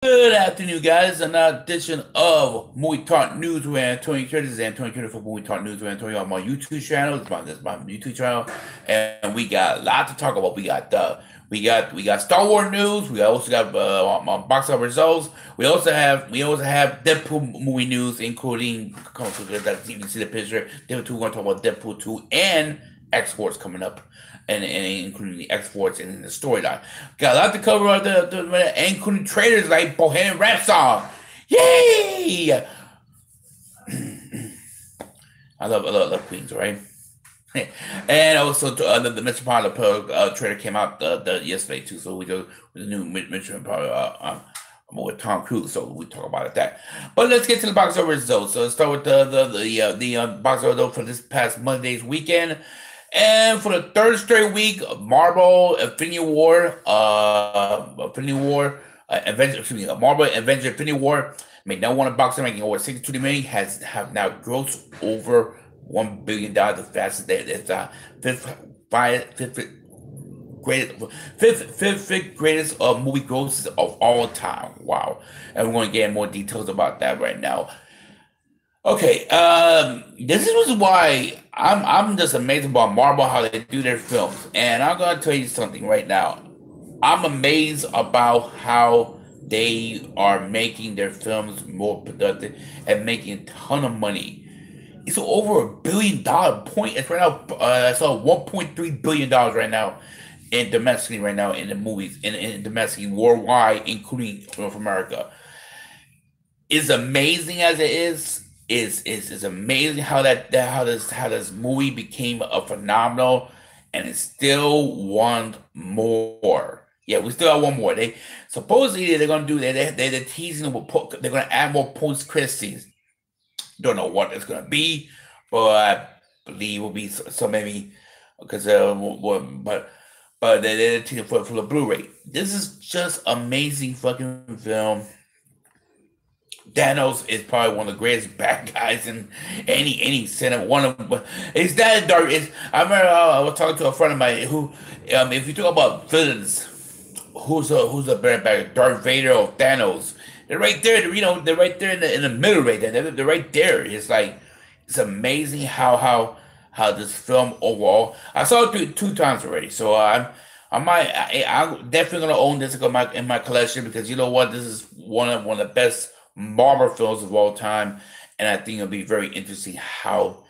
Good afternoon, guys. Another edition of Movie Talk News with Antonio Curtis. This is Antonio Curtis for Movie Talk News with Antonio on my YouTube channel. This is my YouTube channel, and we got a lot to talk about. We got Star Wars news. We also got my box office results. We also have Deadpool movie news, including that you can see the picture. Deadpool 2. We're going to talk about Deadpool 2 and exports coming up, and including the exports and the storyline. Got a lot to cover on including trailers like Bohemian Rhapsody. Yay! I love Queens, right? And also the Mr. Potter trailer came out yesterday too. So we do with the new Mission Potter with Tom Cruise. So we talk about it that. But let's get to the box office results. So let's start with the box office results for this past Monday's weekend. And for the third straight week, Marvel Marvel Avengers Infinity War made number one in box office, making over 62 million, have now grossed over $1 billion, the fastest. It's greatest, fifth greatest movie grosses of all time. Wow! And we're going to get more details about that right now. Okay, this is why I'm just amazed about Marvel how they do their films, and I'm gonna tell you something right now. I'm amazed about how they are making their films more productive and making a ton of money. It's over $1 billion point. It's right now. I saw $1.3 billion right now in domestically right now in the movies in domestically worldwide, including North America. Is amazing as it is amazing how how this movie became a phenomenal, and it still want more. Yeah, we still have one more. They supposedly they're gonna do they're teasing they're gonna add more post credit scenes. Don't know what it's gonna be, but I believe it will be so maybe because but they're teasing for the Blu-ray. This is just amazing fucking film. Thanos is probably one of the greatest bad guys in any cinema. One of is that dark? Is I remember I was talking to a friend of mine who, if you talk about villains, who's a better bad guy, Darth Vader or Thanos? They're right there. They're right there in the middle right there. They're right there. It's like it's amazing how this film overall. I saw it two times already, so I'm definitely gonna own this in my collection because you know what, this is one of the best Marvel films of all time, and I think it'll be very interesting how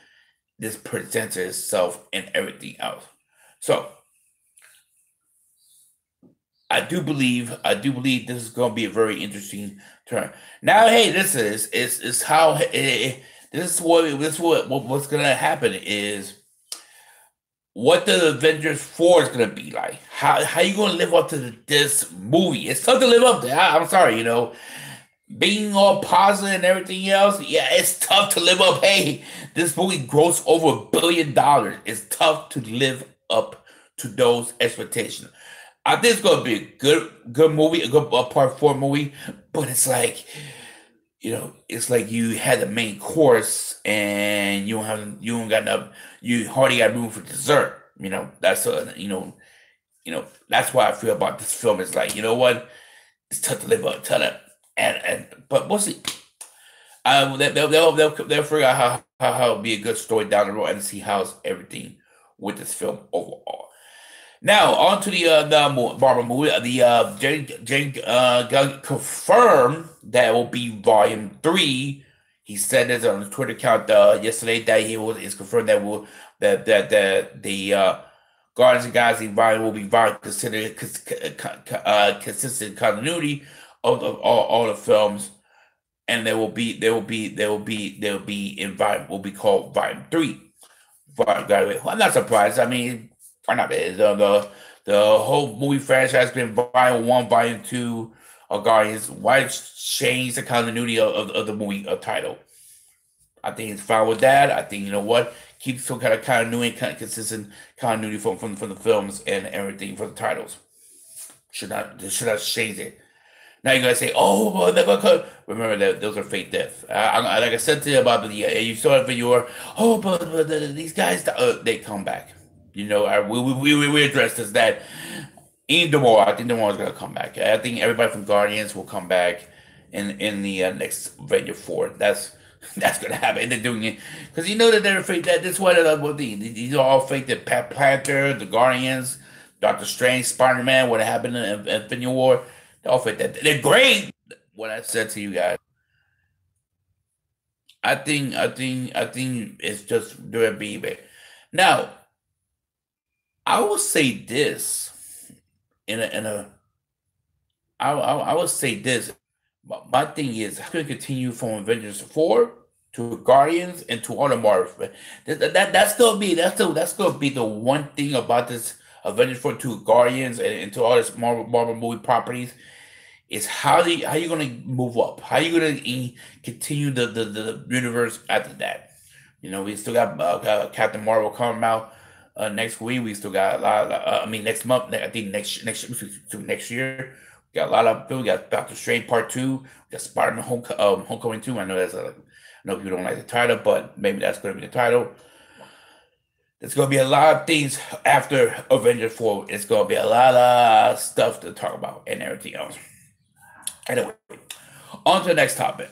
this presents itself and everything else. So I do believe this is going to be a very interesting turn. Now, hey, this is how what's going to happen is what the Avengers 4 is going to be like. How you going to live up to this movie? It's tough to live up to. I'm sorry, being all positive and everything else, yeah, it's tough to live up. Hey, this movie grossed over $1 billion. It's tough to live up to those expectations. I think it's gonna be a good movie, a good part four movie, but it's like you had the main course and you don't got enough, you hardly got room for dessert. That's why I feel about this film. It's like, you know what? It's tough to live up to that. And but we'll see. They'll figure out how it'll be a good story down the road and see how's everything with this film overall. Now on to the Marvel movie. Jane Gunn confirmed that it will be Volume 3. He said this on his Twitter account yesterday that is confirmed that will that the Guardians of the Galaxy volume will be volume considered consistent continuity of all the films, and they will be in volume will be called Volume 3. I'm not surprised. I mean, why not? The whole movie franchise has been Volume 1, Volume 2 of Guardians. Why change the continuity of the movie title? I think it's fine with that. I think, you know what, keep some kind of continuity, kind of consistent continuity from the films and everything for the titles. Should not change it. Now you're gonna say, "Oh, well, they're gonna cut." Remember that those are fake deaths. Like I said to you about you saw it for your. Oh, but these guys, they come back. We addressed this that. Ian Demore, I think Demore's gonna come back. I think everybody from Guardians will come back in the next Avenger 4. That's gonna happen. They're doing it because you know that they're afraid that this one of these are all fake. The Pat Planter, the Guardians, Doctor Strange, Spider Man. What happened in Infinity War? They're all fake. That they're great. What I said to you guys, I think it's just doing be big. Now, I will say this in a I would say this. My thing is, how can continue from Avengers 4 to Guardians and to all the Marvel? That's gonna be that's gonna be the one thing about this Avengers 4 to Guardians and to all this Marvel movie properties is how you gonna move up? How you gonna continue the universe after that? You know, we still got Captain Marvel coming out next week. We still got a lot. I mean, next month. I think next year. We got a lot of. We got Doctor Strange Part 2. We got Spider-Man Homecoming 2. I know I know people don't like the title, but maybe that's going to be the title. There's going to be a lot of things after Avengers 4. It's going to be a lot of stuff to talk about and everything else. Anyway, on to the next topic.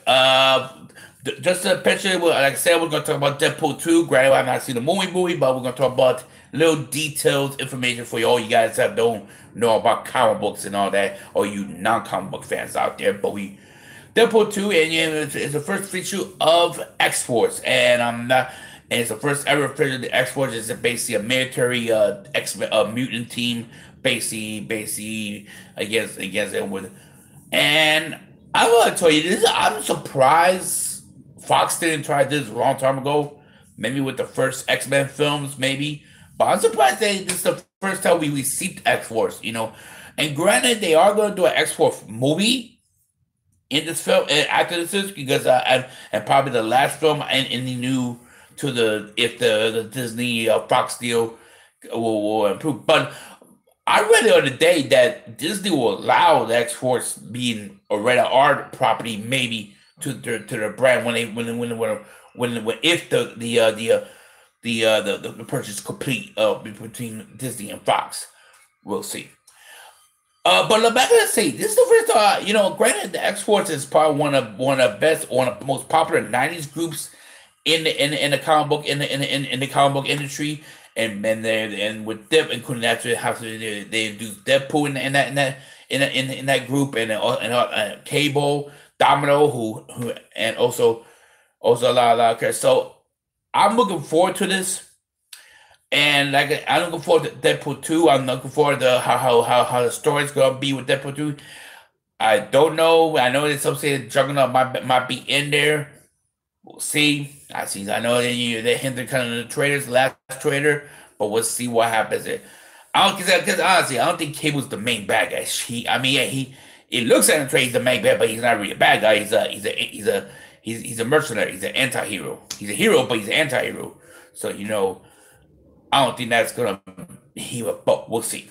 Just a picture. Like I said, we're going to talk about Deadpool 2. Granted, I've not seen the movie, but we're going to talk about little details, information for all you guys that don't know about comic books and all that, or you non-comic book fans out there. But Deadpool 2, and yeah, it's the first feature of X-Force, and I'm not. And it's the first ever feature of the X-Force. It's basically a military mutant team, basically against it with. And I want to tell you this. I'm surprised Fox didn't try this a long time ago. Maybe with the first X-Men films, maybe. But I'm surprised this is the first time we see X-Force, you know. And granted, they are going to do an X-Force movie in this film after this because and probably the last film in the new to the if the Disney Fox deal will improve. But I read the other day that Disney will allow the X Force being a rated R property, maybe to their brand when if the purchase is complete between Disney and Fox. We'll see. But I'm gonna say this is the first time. You know, granted, the X Force is probably one of the best, one of the most popular '90s groups in the comic book in the comic book industry, and with them, including that, how they do Deadpool in that group, and Cable, Domino, who and also a lot of characters. So I'm looking forward to this. And like I'm looking forward to Deadpool 2. I'm looking forward to how the story's gonna be with Deadpool 2. I don't know. I know that some say Juggernaut might be in there. We'll see. I know they hinted kind of the trailers, last trailer, but we'll see what happens there. I don't because honestly, I don't think Cable's the main bad guy. It looks at him he's the main bad, but he's not really a bad guy. He's a mercenary. He's an anti-hero. He's a hero, but he's an anti-hero. So you know. I don't think that's gonna heal up, but we'll see.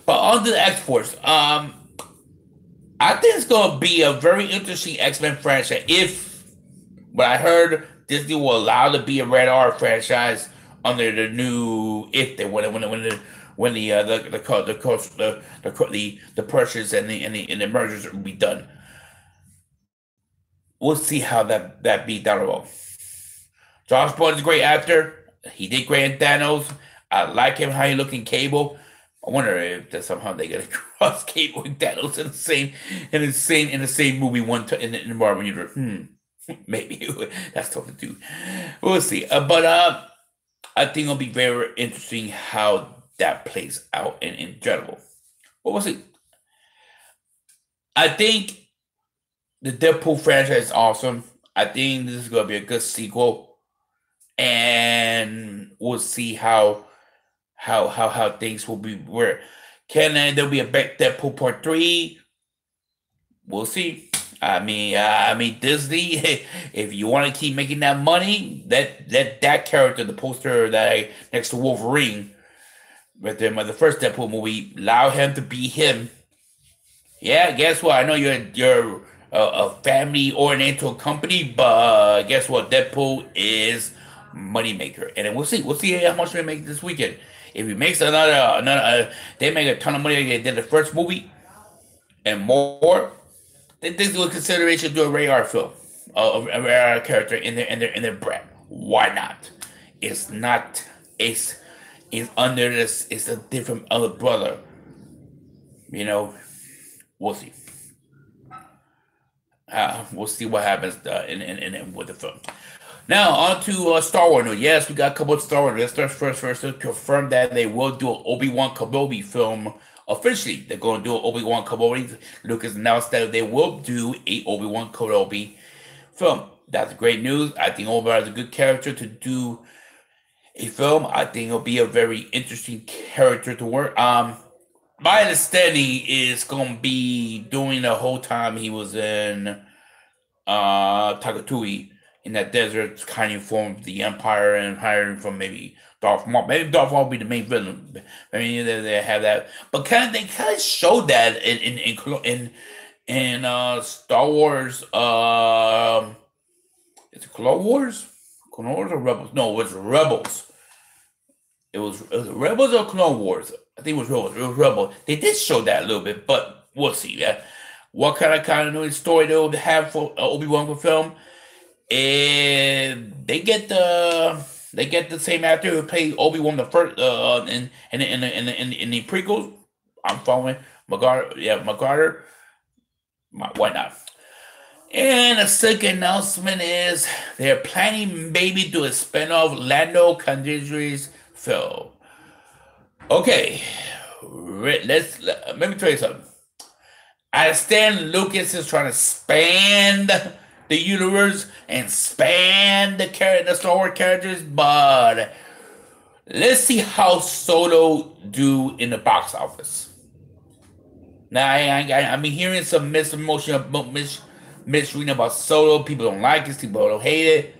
But on to the X Force, I think it's gonna be a very interesting X-Men franchise. If what I heard, Disney will allow to be a Red R franchise under the new if they when the purchase and the mergers will be done. We'll see how that be down the road. Josh Brolin's a great actor. He did great in Thanos. I like him how he look in Cable. I wonder if that somehow they gonna cross Cable and Thanos in the same movie in the Marvel universe. Maybe that's tough to do. We'll see. But I think it'll be very interesting how that plays out in general. But we'll see. I think the Deadpool franchise is awesome. I think this is gonna be a good sequel. And we'll see how things will be. Where there'll be a Deadpool Part 3? We'll see. I mean Disney. If you want to keep making that money, that character, the poster next to Wolverine, with the first Deadpool movie, allow him to be him. Yeah, guess what? I know you're a family-oriented company, but guess what? Deadpool is moneymaker, and then we'll see how much we make this weekend. If he makes another, they make a ton of money like they did the first movie and more. They do a consideration to do a radar film, a radar character in their brand. Why not? It's not. It's under this. It's a different other brother. You know, we'll see. We'll see what happens with the film. Now on to Star Wars news. Yes, we got a couple of Star Wars. Let's start first to confirm that they will do an Obi-Wan Kenobi film officially. They're going to do an Obi-Wan Kenobi. Lucas announced that they will do a Obi-Wan Kenobi film. That's great news. I think Obi-Wan is a good character to do a film. I think it'll be a very interesting character to work. My understanding is going to be doing the whole time he was in Takatui in that desert, kind of formed the Empire and hiring from maybe Darth Maul. Maybe Darth Maul will be the main villain. Maybe they have that, but they kind of showed that in Star Wars. Is it Clone Wars? Clone Wars or Rebels? No, it was Rebels. It was Rebels or Clone Wars. I think it was Rebels. It was Rebels. They did show that a little bit, but we'll see. Yeah, what kind of new story they'll have for Obi-Wan for film? And they get the same actor who played Obi-Wan the first in the prequels. I'm following McGarter. Yeah, McGarter. Why not? And the second announcement is they're planning maybe to a spinoff Lando Calrissian's film. Okay, let me tell you something. I understand Lucas is trying to expand the universe and expand the Star Wars characters, but let's see how Solo do in the box office. Now, I've been hearing some misreading about Solo. People don't like it. People don't hate it.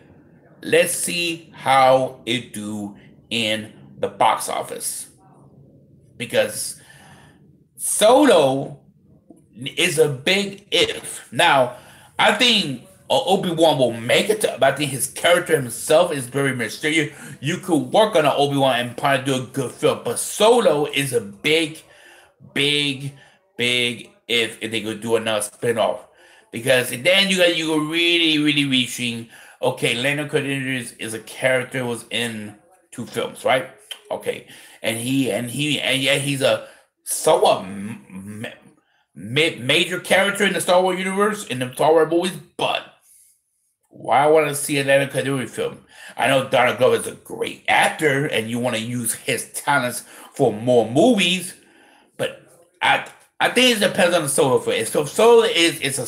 Let's see how it do in the box office, because Solo is a big if. Now, I think Obi-Wan will make it, but I think his character himself is very mysterious. You could work on an Obi-Wan and probably do a good film, but Solo is a big if they could do another spin-off. Because then you go really reaching. Okay, Lando Calrissian is a character who was in 2 films, right? Okay, and he's a somewhat major character in the Star Wars universe, in the Star Wars movies. But why I want to see a Lando Calrissian film? I know Donald Glover is a great actor, and you want to use his talents for more movies, but I think it depends on the Solo film. If Solo is a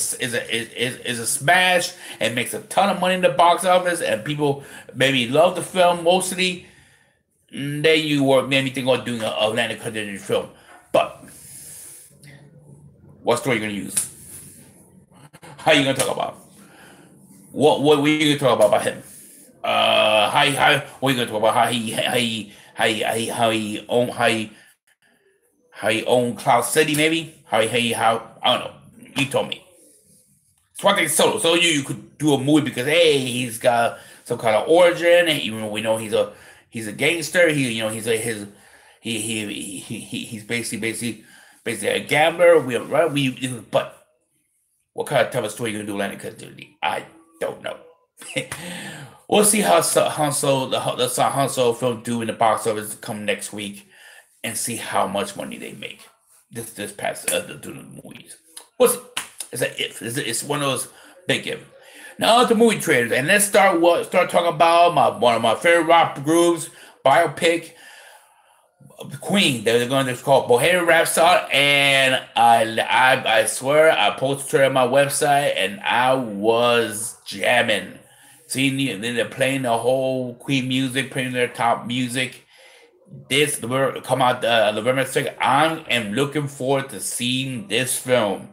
smash and makes a ton of money in the box office, and people maybe love the film mostly, then you were maybe think about doing a Lando Calrissian film. But what story are you gonna use? How are you gonna talk about? What were you gonna talk about him? What are you gonna talk about? How he owned Cloud City, maybe? How I don't know. You told me. So I think Solo. So you could do a movie because hey, he's got some kind of origin, and even we know he's a gangster. He's basically a gambler. But what kind of type of story you gonna do Lando Calrissian? I don't know. We'll see how Han Solo film do in the box office come next week, and see how much money they make this past the movies. What's it's one of those big ifs. Now the movie trailers, and let's start talking about one of my favorite rock groups, biopic, Queen. They're going to call Bohemian Rhapsody, and I swear I posted it on my website, and I was jamming. Then they're playing the whole Queen music, playing their top music. This will come out November 2nd. I am looking forward to seeing this film.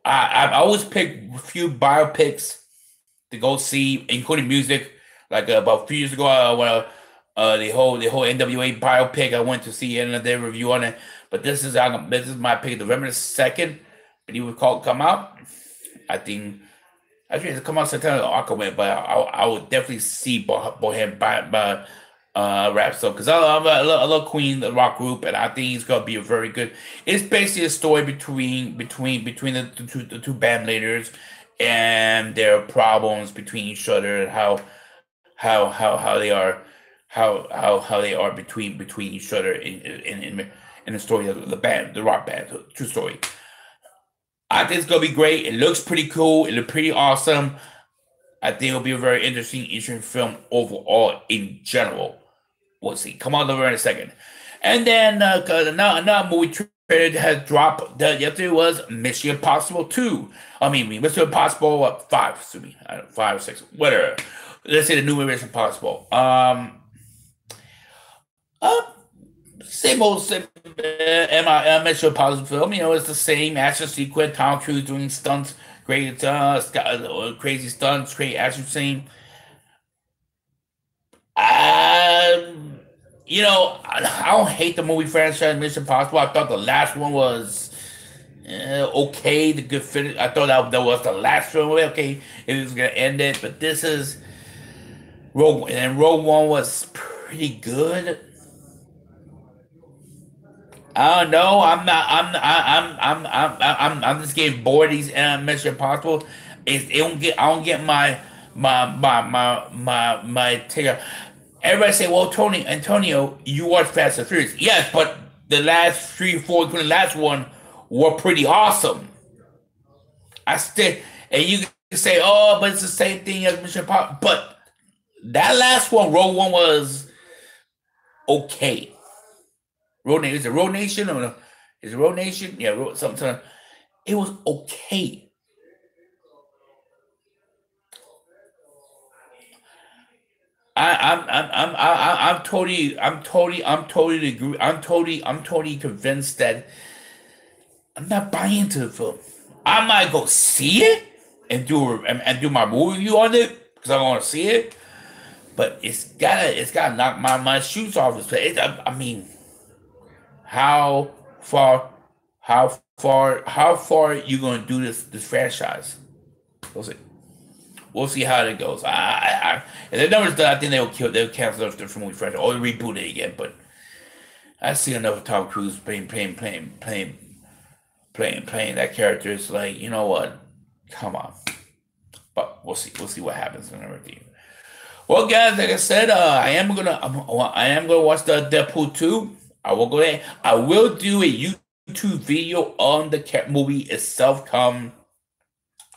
I've always picked a few biopics to go see, including music. Like about a few years ago, the whole NWA biopic, I went to see another review on it. But this is my pick, November 2nd. And you would come out. I think actually it's come out September. But I would definitely see Bohemian rap song because I love Queen, the rock group, and I think it's gonna be a very good. It's basically a story between the two band leaders and their problems between each other and how they are how they are between each other in the story of the band, the rock band. True story. I think it's gonna be great. It looks pretty cool. It looks pretty awesome. I think it'll be a very interesting film overall in general. We'll see. Come on over in a second. And then another movie trailer that has dropped yesterday was Mission Impossible 2. I mean, Mission Impossible 5, excuse me. I don't know, 5 or 6, whatever. Let's say the new Mission Impossible. Uh, same Mission Impossible film. You know, it's the same action sequence. Tom Cruise doing stunts, great crazy stunts, great action scene. Um, I don't hate the movie franchise Mission Impossible. I thought the last one was okay, the good finish. I thought that was the last one. Okay, it was gonna end it, but this is Rogue, and Rogue One was pretty good. I don't know. I'm not. I'm just getting bored of these Mission Impossible. It don't get. I don't get my take. Everybody say, "Well, Antonio, you watch Fast and Furious." Yes, but the last three, four, including the last one, were pretty awesome. I still, and you can say, "Oh, but it's the same thing as Mission Impossible." But that last one, Rogue One, was okay. Road Nation, is it Road Nation or no? Is it Road Nation? Yeah, something. It was okay. I'm totally convinced that I'm not buying into the film. I might go see it and do my movie review on it because I want to see it. But it's gotta knock my shoes off his face. I mean, how far, how far are you gonna do this franchise? We'll see. We'll see how it goes. If the numbers done, I think they'll cancel the movie franchise or reboot it again. But I see enough of Tom Cruise playing that character. It's like, you know what? Come on. But we'll see. We'll see what happens and everything. Well, guys, like I said, I am gonna watch the Deadpool 2. I will go there. I will do a YouTube video on the movie itself. Come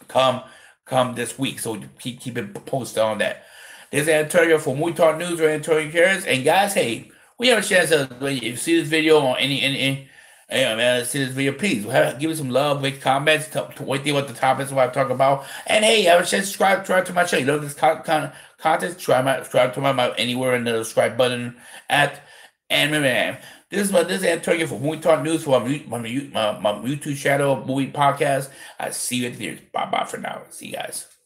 come this week. So keep it posted on that. This is Antonio for Movie Talk News or Antonio Gutierrez. And guys, hey, we have a chance to if you see this video on any hey, man, see this video, please give me some love, make comments, what the topics what I talk about. And hey, have a chance to subscribe to my channel. You love this kind of content, subscribe to my anywhere in the subscribe button at and remember, this is Antonio for Movie Talk News for my YouTube channel, movie podcast. I see you at the video. Bye bye for now. See you guys.